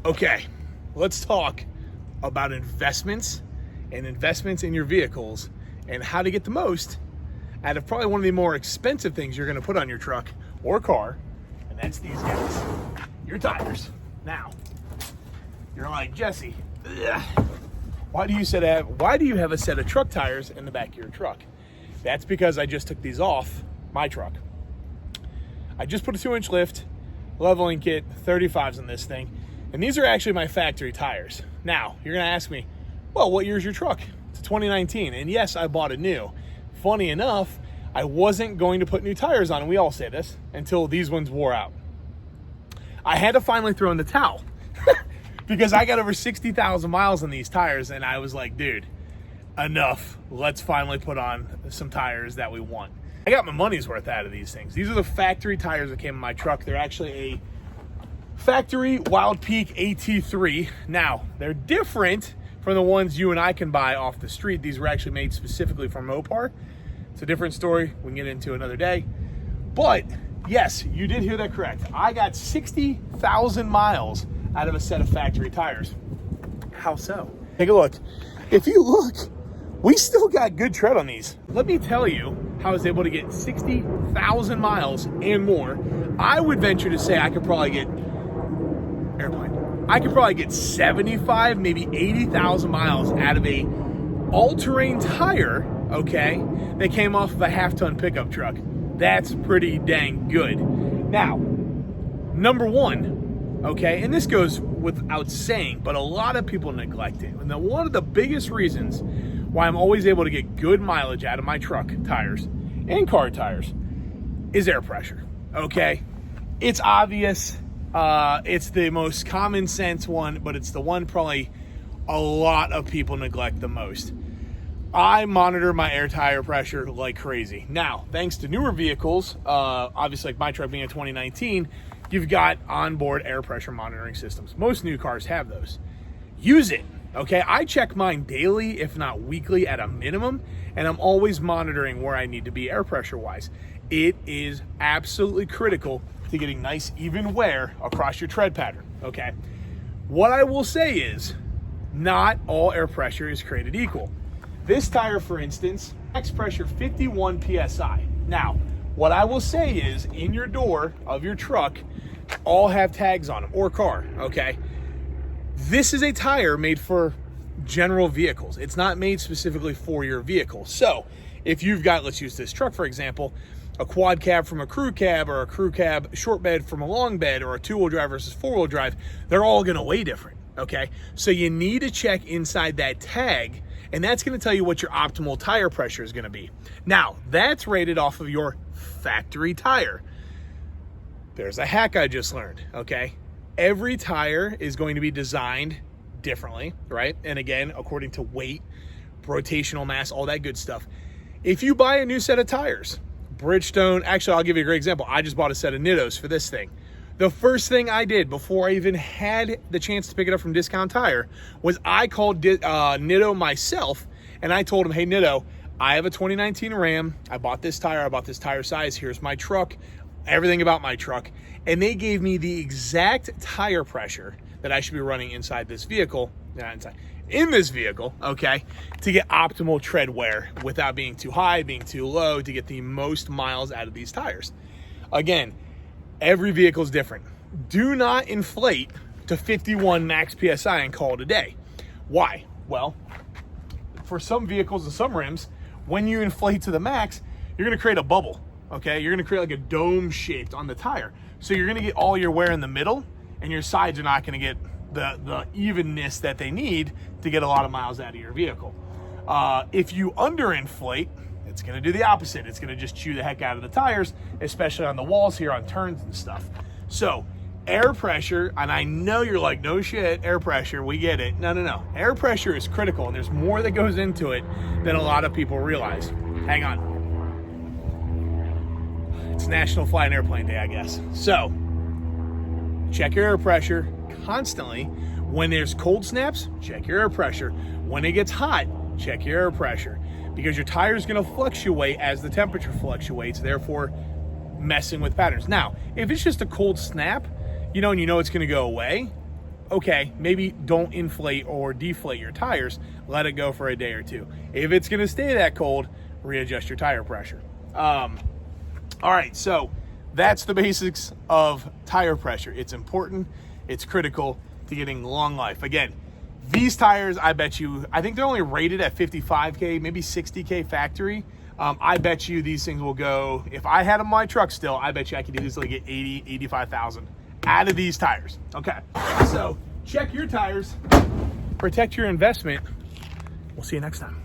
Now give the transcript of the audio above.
Okay, let's talk about investments and investments in your vehicles and how to get the most out of probably one of the more expensive things you're gonna put on your truck or car, and that's these guys, your tires. Now, you're like, Jesse, why do you have a set of truck tires in the back of your truck? That's because I just took these off my truck. I just put a 2-inch lift, leveling kit, 35s on this thing, and these are actually my factory tires. Now, you're gonna ask me, well, what year's your truck? It's a 2019, and yes, I bought it new. Funny enough, I wasn't going to put new tires on, and we all say this, until these ones wore out. I had to finally throw in the towel because I got over 60,000 miles on these tires, and I was like, dude, enough. Let's finally put on some tires that we want. I got my money's worth out of these things. These are the factory tires that came in my truck. They're actually a factory Wild Peak AT3. Now, they're different from the ones you and I can buy off the street. These were actually made specifically for Mopar. It's a different story we can get into another day. But yes, you did hear that correct. I got 60,000 miles out of a set of factory tires. How so? Take a look. If you look, we still got good tread on these. Let me tell you how I was able to get 60,000 miles and more. I would venture to say I could probably get 75, maybe 80,000 miles out of a all-terrain tire, okay, that came off of a half-ton pickup truck. That's pretty dang good. Now, number one, okay, and this goes without saying, but a lot of people neglect it. And one of the biggest reasons why I'm always able to get good mileage out of my truck tires and car tires is air pressure, okay? It's obvious. It's the most common sense one, but it's the one probably a lot of people neglect the most. I monitor my air tire pressure like crazy. Now, thanks to newer vehicles, obviously like my truck being a 2019, you've got onboard air pressure monitoring systems. Most new cars have those. Use it, okay? I check mine daily, if not weekly at a minimum, and I'm always monitoring where I need to be air pressure wise. It is absolutely critical to getting nice even wear across your tread pattern, okay? What I will say is, not all air pressure is created equal. This tire, for instance, max pressure 51 PSI. Now, what I will say is, in your door of your truck, all have tags on them, or car, okay? This is a tire made for general vehicles. It's not made specifically for your vehicle. So, if you've got, let's use this truck for example, a quad cab from a crew cab, or a crew cab short bed from a long bed, or a 2-wheel drive versus 4-wheel drive, they're all gonna weigh different, okay? So you need to check inside that tag, and that's gonna tell you what your optimal tire pressure is gonna be. Now, that's rated off of your factory tire. There's a hack I just learned, okay? Every tire is going to be designed differently, right? And again, according to weight, rotational mass, all that good stuff. If you buy a new set of tires, Bridgestone, actually, I'll give you a great example. I just bought a set of Nittos for this thing. The first thing I did before I even had the chance to pick it up from Discount Tire was I called Nitto myself, and I told him, hey, Nitto, I have a 2019 Ram. I bought this tire size. Here's my truck, everything about my truck. And they gave me the exact tire pressure that I should be running inside this vehicle, in this vehicle, okay, to get optimal tread wear without being too high, being too low, to get the most miles out of these tires. Again, every vehicle is different. Do not inflate to 51 max PSI and call it a day. Why? Well, for some vehicles and some rims, when you inflate to the max, you're gonna create a bubble, okay? You're gonna create like a dome shaped on the tire. So you're gonna get all your wear in the middle, and your sides are not gonna get the evenness that they need to get a lot of miles out of your vehicle. If you underinflate, it's gonna do the opposite. It's gonna just chew the heck out of the tires, especially on the walls here on turns and stuff. So air pressure, and I know you're like, no shit, air pressure, we get it. No. Air pressure is critical, and there's more that goes into it than a lot of people realize. Hang on. It's National Fly an Airplane Day, I guess. So check your air pressure constantly. When there's cold snaps, check your air pressure. When it gets hot, check your air pressure, because your tire is going to fluctuate as the temperature fluctuates, therefore messing with patterns. Now, if it's just a cold snap, and you know it's going to go away, okay, maybe don't inflate or deflate your tires. Let it go for a day or two. If it's going to stay that cold, readjust your tire pressure. All right, so that's the basics of tire pressure. It's important. It's critical to getting long life. Again, these tires, I think they're only rated at 55K, maybe 60K factory. I bet you these things will go, if I had them in my truck still, I bet you I could easily get 80, 85,000 out of these tires. Okay, so check your tires, protect your investment. We'll see you next time.